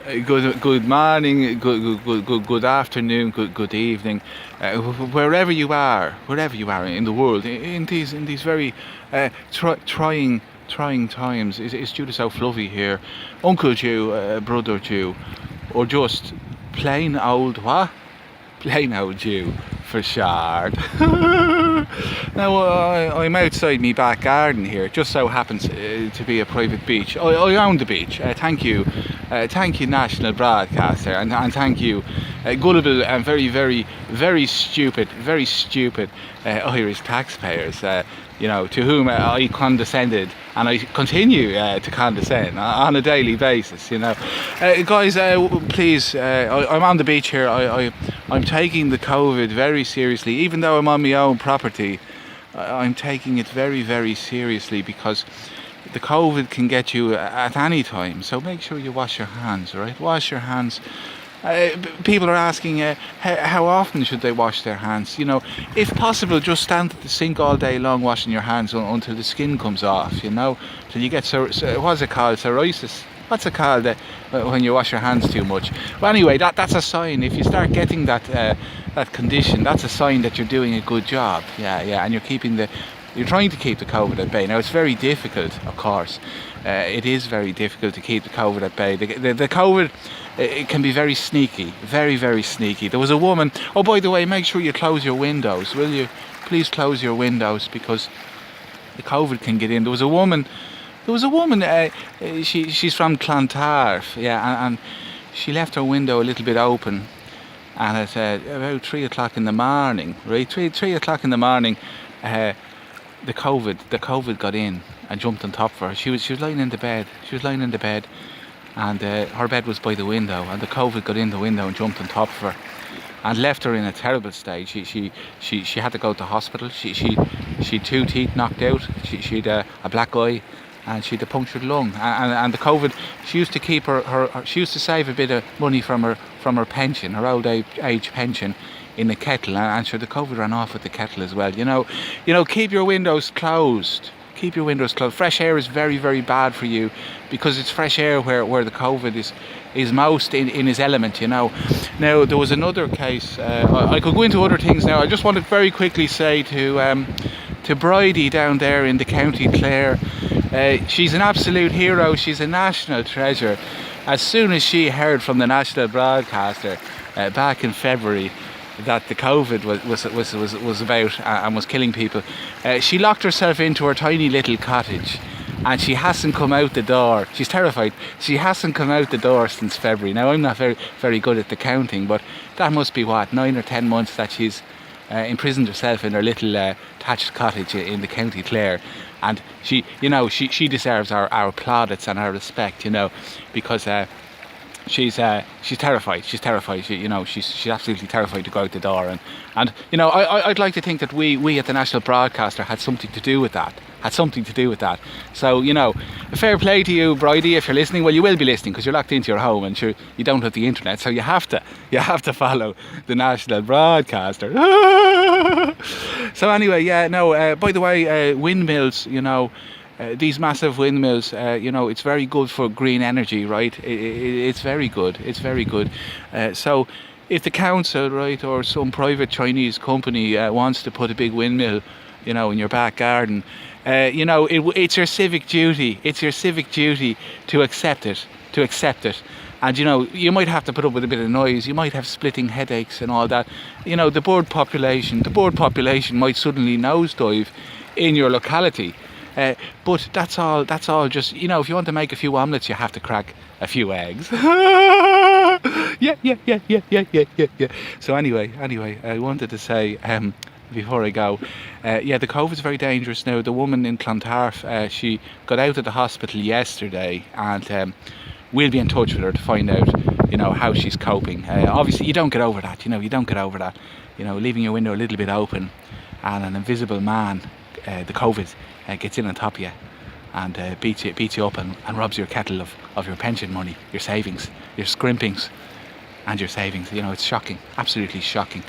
Good morning, good afternoon, good evening, wherever you are in the world, in these very trying times. It's due to so fluffy here, Uncle Jew, Brother Jew, or just plain old what? Plain old Jew for short. Now I'm outside my back garden here. It just so happens to be a private beach. I own the beach. Thank you, national broadcaster, and thank you, gullible and very stupid Irish taxpayers. To whom I condescended, and I continue to condescend on a daily basis. Guys, please, I'm on the beach here. I'm taking the COVID very seriously, even though I'm on my own property. I'm taking it very seriously, because the COVID can get you at any time. So make sure you wash your hands, right? Wash your hands. People are asking how often should they wash their hands. If possible, just stand at the sink all day long washing your hands until the skin comes off, till you get what's it called, psoriasis. What's it called when you wash your hands too much? Well, anyway, that's a sign. If you start getting that condition, that's a sign that you're doing a good job. Yeah, and you're trying to keep the COVID at bay. Now, it's very difficult, of course. It is very difficult to keep the COVID at bay. The COVID, it can be very sneaky, very sneaky. There was a woman. Oh, by the way, make sure you close your windows, will you? Please close your windows, because the COVID can get in. There was a woman. She's from Clontarf, and she left her window a little bit open, and at about 3 o'clock in the morning, right? 3 o'clock in the morning, the COVID got in and jumped on top of her. She was lying in the bed. And her bed was by the window, and the COVID got in the window and jumped on top of her, and left her in a terrible state. She had to go to hospital. She'd 2 teeth knocked out. She'd a black eye, and she'd a punctured lung. And the COVID, she used to keep she used to save a bit of money from her pension, her old age pension, in the kettle, and sure, the COVID ran off with the kettle as well. Keep your windows closed. Keep your windows closed. Fresh air is very bad for you, because it's fresh air where the COVID is most in his element. Now, there was another case. I could go into other things now. I just want to very quickly say to Bridie down there in the County Clare, she's an absolute hero. She's a national treasure. As soon as she heard from the national broadcaster back in February that the COVID was about and was killing people, she locked herself into her tiny little cottage, and she hasn't come out the door. She's terrified. She hasn't come out the door since February. Now, I'm not very good at the counting, but that must be 9 or 10 months that she's imprisoned herself in her little thatched cottage in the County Clare. And she deserves our plaudits and our respect, because she's terrified. She's terrified. She's absolutely terrified to go out the door. And I'd like to think that we at the national broadcaster had something to do with that. So a fair play to you, Bridie, if you're listening. Well, you will be listening, because you're locked into your home, and sure, you don't have the internet, so you have to follow the national broadcaster. So anyway, by the way, windmills, these massive windmills, it's very good for green energy, right? It's very good. So if the council, right, or some private Chinese company wants to put a big windmill, in your back garden, it's your civic duty. It's your civic duty to accept it. And you might have to put up with a bit of noise. You might have splitting headaches and all that. The bird population might suddenly nosedive in your locality. But that's all just, if you want to make a few omelets, you have to crack a few eggs. Yeah. So anyway, I wanted to say, before I go, the COVID's very dangerous now. The woman in Clontarf, she got out of the hospital yesterday, and we'll be in touch with her to find out, how she's coping. Obviously, you don't get over that. Leaving your window a little bit open, and an invisible man, the COVID, gets in on top of you, and beats you up and robs your kettle of your pension money, your savings, your scrimpings, and your savings. It's shocking, absolutely shocking.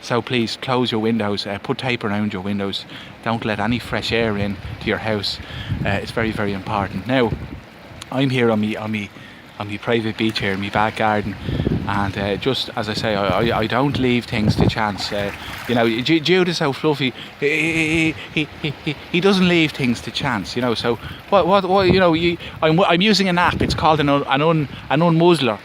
So please close your windows, put tape around your windows, don't let any fresh air in to your house. It's very important. Now, I'm here on me on my private beach here in my back garden. And just as I say, I don't leave things to chance. You know, Jude is so fluffy. He doesn't leave things to chance. You know, so what you know, I'm using an app. It's called an unmuzzler,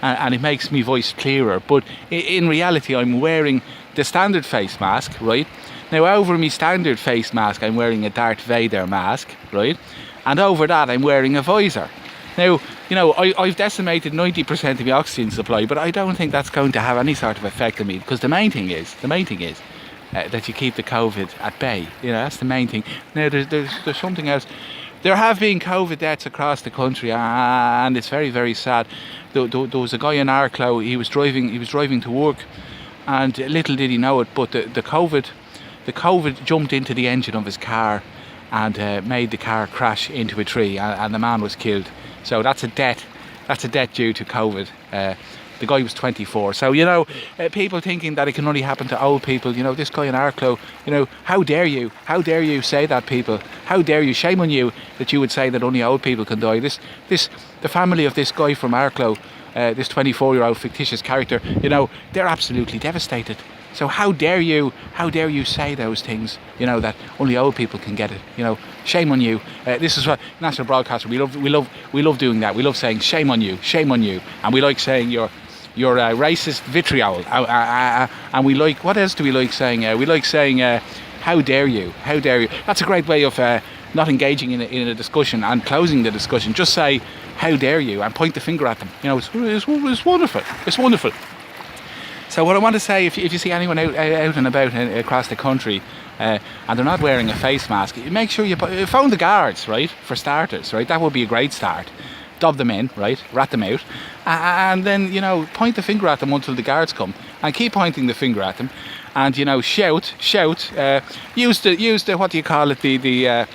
and it makes my voice clearer. But in reality, I'm wearing the standard face mask, right? Now over my standard face mask, I'm wearing a Darth Vader mask, right? And over that, I'm wearing a visor. Now, you know, I've decimated 90% of my oxygen supply, but I don't think that's going to have any sort of effect on me, because the main thing is that you keep the COVID at bay. You know, that's the main thing. Now, there's something else. There have been COVID deaths across the country, and it's very, very sad. There was a guy in Arklow. He was driving to work, and little did he know it, but the COVID jumped into the engine of his car and made the car crash into a tree, and the man was killed. So that's a death due to COVID. The guy was 24. So, you know, people thinking that it can only happen to old people, you know, this guy in Arklow, you know, how dare you say that, people? How dare you? Shame on you that you would say that only old people can die. The family of this guy from Arklow, this 24-year-old fictitious character, you know, they're absolutely devastated. So how dare you say those things, you know, that only old people can get it, you know? Shame on you. This is what National Broadcaster, we love doing that. We love saying shame on you, and we like saying you're racist vitriol, and we like, what else do we like saying? We like saying how dare you. That's a great way of not engaging in a discussion and closing the discussion. Just say how dare you and point the finger at them. You know, it's wonderful. So what I want to say, if you see anyone out and about across the country and they're not wearing a face mask, make sure you phone the guards, right, for starters, right? That would be a great start. Dob them in, right, rat them out, and then, you know, point the finger at them until the guards come, and keep pointing the finger at them, and, you know, shout, use the what do you call it, the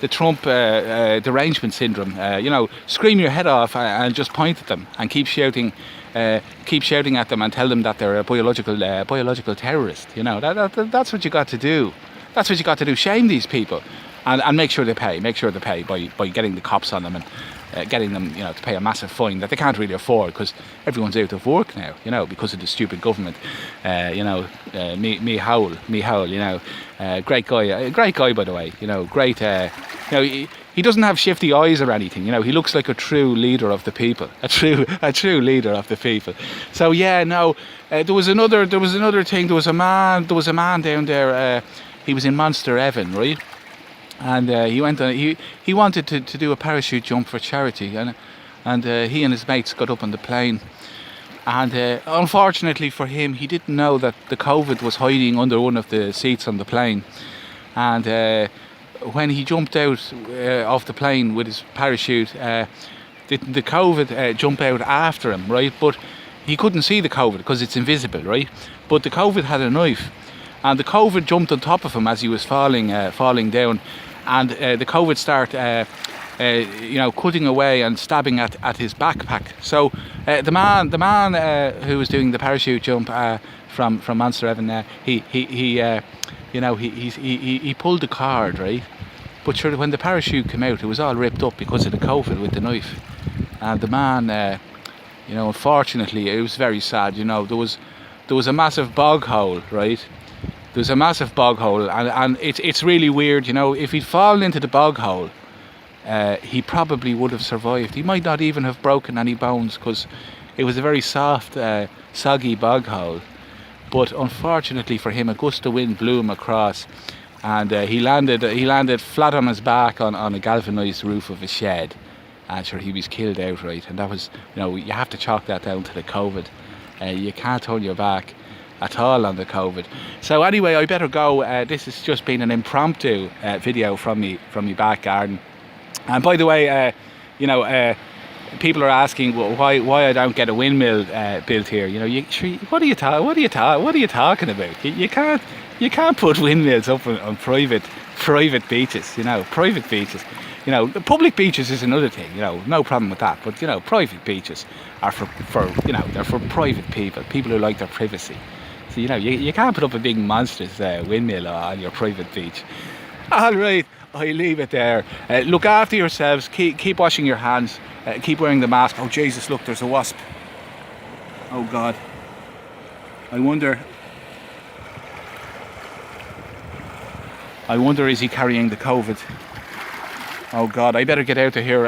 Trump derangement syndrome, you know, scream your head off and just point at them and keep shouting at them and tell them that they're a biological terrorist. You know, that's what you got to do. That's what you got to do. Shame these people, and make sure they pay. Make sure they pay by getting the cops on them and getting them, you know, to pay a massive fine that they can't really afford, because everyone's out of work now, you know, because of the stupid government. You know, me Howell, you know, great guy by the way. You know, great. You know, he doesn't have shifty eyes or anything. You know, he looks like a true leader of the people. A true leader of the people. So yeah, no. There was another thing. There was a man down there. He was in Monster Evan, right? And he went on. He wanted to do a parachute jump for charity, and he and his mates got up on the plane. And unfortunately for him, he didn't know that the COVID was hiding under one of the seats on the plane. And when he jumped out off the plane with his parachute, the COVID jumped out after him, right? But he couldn't see the COVID because it's invisible, right? But the COVID had a knife, and the COVID jumped on top of him as he was falling down, and the COVID started, you know, cutting away and stabbing at his backpack. So the man who was doing the parachute jump from Monster Evan, you know, he pulled the cord, right? But sure, when the parachute came out, it was all ripped up because of the COVID with the knife. And the man, you know, unfortunately, it was very sad. You know, there was a massive bog hole, right? There was a massive bog hole, and it's really weird. You know, if he'd fallen into the bog hole, he probably would have survived. He might not even have broken any bones, because it was a very soft, soggy bog hole. But unfortunately for him, a gust of wind blew him across, and he landed flat on his back on a galvanised roof of a shed. And sure, he was killed outright. And that was, you know, you have to chalk that down to the COVID. You can't turn your back at all on the COVID. So anyway, I better go. This has just been an impromptu video from me back garden. And by the way, you know, people are asking why I don't get a windmill built here. You know, what are you talking about? You can't put windmills up on private beaches. You know, private beaches. You know, the public beaches is another thing. You know, no problem with that. But you know, private beaches are for you know, they're for private people who like their privacy. So you know, you can't put up a big monstrous windmill on your private beach. All right. I leave it there. Look after yourselves. Keep washing your hands. Keep wearing the mask. Oh Jesus! Look, there's a wasp. Oh God. I wonder is he carrying the COVID? Oh God, I better get out of here.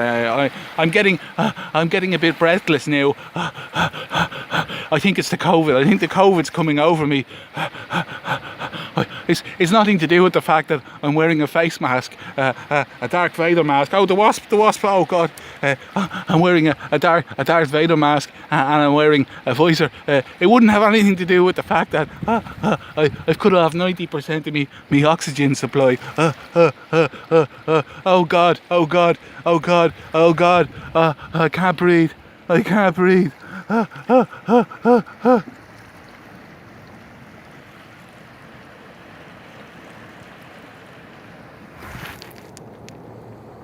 I'm getting a bit breathless now. I think it's the COVID. I think the COVID's coming over me. It's nothing to do with the fact that I'm wearing a face mask, a Darth Vader mask. Oh, the wasp! Oh God, I'm wearing a Darth Vader mask, and I'm wearing a visor. It wouldn't have anything to do with the fact that I've cut off 90% of me oxygen supply. Oh God! I can't breathe.